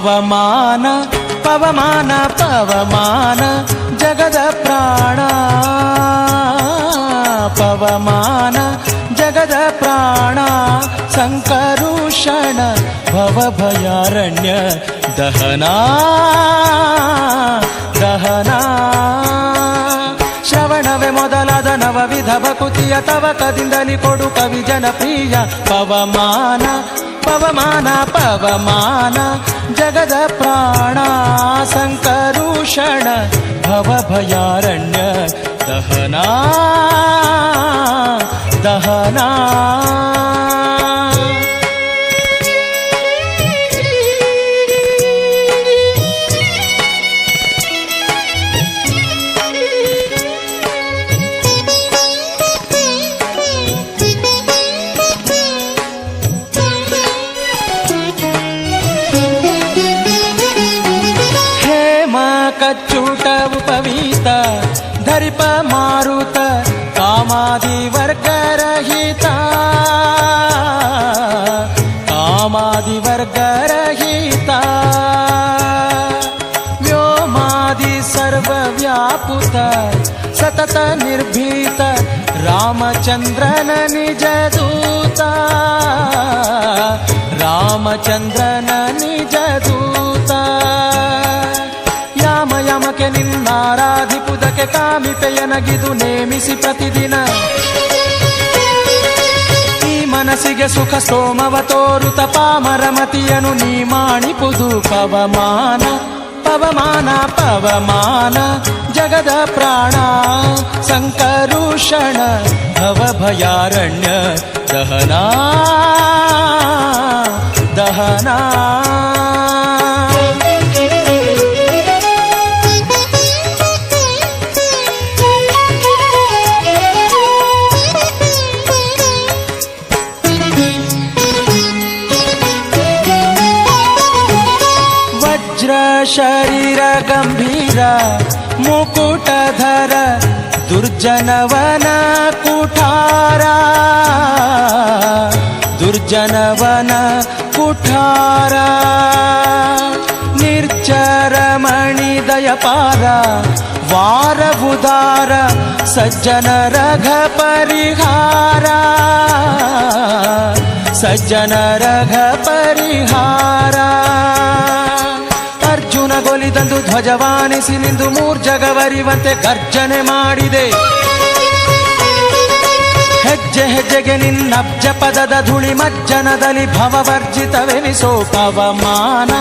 ಪವಮಾನ ಪವಮಾನ ಪವಮಾನ ಜಗದ ಪ್ರಾಣ ಪವಮಾನ ಜಗದ ಪ್ರಾಣ ಸಂಕರುಷಣ ಭವಭಯಾರಣ್ಯ ದಹನಾ ದಹನಾ ಶ್ರವಣವೇ ಮೊದಲಾದ ನವವಿಧ ಭಕುತಿಯ ತವಕದಿಂದಲಿ ಕೊಡು ಕವಿ ಜನಪ್ರಿಯ ಪವಮಾನ ಪವಮಾನ ಪವಮಾನ ಜಗದ ಪ್ರಾಣ ಸಂಕರುಷಣ ಭವಭಯಾರಣ್ಯ ದಹನಾ ದಹನಾ ಕಚ್ಚೂಟ ಉಪವೀತ ಧರಿಪ ಮಾರುತ ಕಾಮಾದಿ ವರ್ಗರಹಿತ ಕಾಮಾದಿ ವರ್ಗರಹಿತ ವ್ಯೋಮಾದಿ ಸರ್ವವ್ಯಾಪುತ ಸತತ ನಿರ್ಭೀತ ರಾಮಚಂದ್ರನ ನಿಜ ದೂತ ರಾಮಚಂದ್ರನ ನಿಜ ದೂತ ಯಮಕೆ ನಿನ್ನಾರಾಧಿಪುದಕ್ಕೆ ಕಾಮಿಪೆಯನಗಿದು ನೇಮಿಸಿ ಪ್ರತಿದಿನ ಈ ಮನಸ್ಸಿಗೆ ಸುಖ ಸೋಮವ ತೋರುತ ಪಾಮರಮತಿಯನು ನೀ ಮಾಣಿಪುದು ಪವಮಾನ ಪವಮಾನ ಪವಮಾನ ಜಗದ ಪ್ರಾಣ ಸಂಕರುಷಣ ಭವಭಯಾರಣ್ಯ ದಹನಾ ದಹನಾ ಶರೀರ ಗಂಭೀರ ಮುಕುಟಧರ ದುರ್ಜನವನ ಕುಠಾರ ದುರ್ಜನವನ ಕುಠಾರ ನಿರ್ಜರ ಮಣಿದಯಪಾರ ವಾರಬುಧಾರ ಸಜ್ಜನ ರಘ ಪರಿಹಾರ ಸಜ್ಜನ ರಘ ಪರಿಹಾರ ಅರ್ಜುನ ಗೊಲಿದಂದು ಧ್ವಜವಾನಿಸಿ ನಿಂದು ಮೂರ್ಜಗವರಿವಂತೆ ಗರ್ಜನೆ ಮಾಡಿದೆ ಹೆಜ್ಜೆ ಹೆಜ್ಜೆಗೆ ನಿನ್ನಬ್ಜ ಪದದ ಧೂಳಿ ಮಜ್ಜನದಲ್ಲಿ ಭವವರ್ಜಿತವೆನಿಸೋ ಪವಮಾನ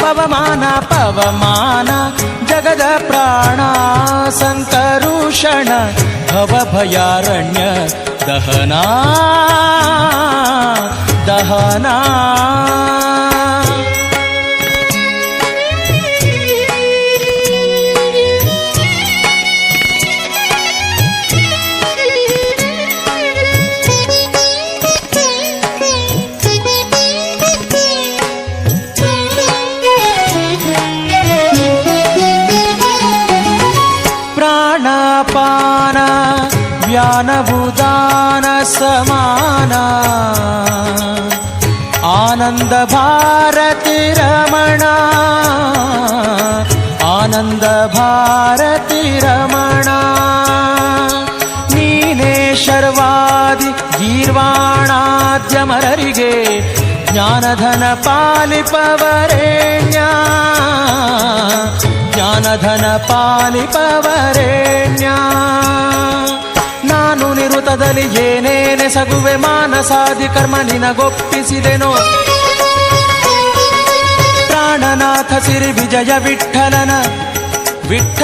ಪವಮಾನ ಪವಮಾನ ಜಗದ ಪ್ರಾಣ ಸಂಕರುಷಣ ಭವಭಯಾರಣ್ಯ ದಹನಾ ದಹನಾ ಪಾನ ವ್ಯಾನಭುದಾನ ಸಮಾನ ಆನಂದ ಭಾರತಿ ರಮಣ ಆನಂದ ಭಾರತಿ ರಮಣ ನೀನೇ ಶರ್ವಾದಿ ಗೀರ್ವಾಣಾದ್ಯಮರರಿಗೆ ಜ್ಞಾನಧನ ಪಾಲಿಪವರೇಣ್ಯ ಜ್ಞಾನಧನ ಪಾಲಿಪವರೇಣ್ಯ ನಾನು ನಿರುತದಲ್ಲಿ ಏನೇನೆ ಸಗುವೆ ಮಾನಸಾದಿ ಕರ್ಮ ನಿನಗೊಪ್ಪಿಸಿದೆನೋ ಪ್ರಾಣನಾಥ ಸಿರಿ ವಿಜಯ ವಿಠಲನ ವಿಠ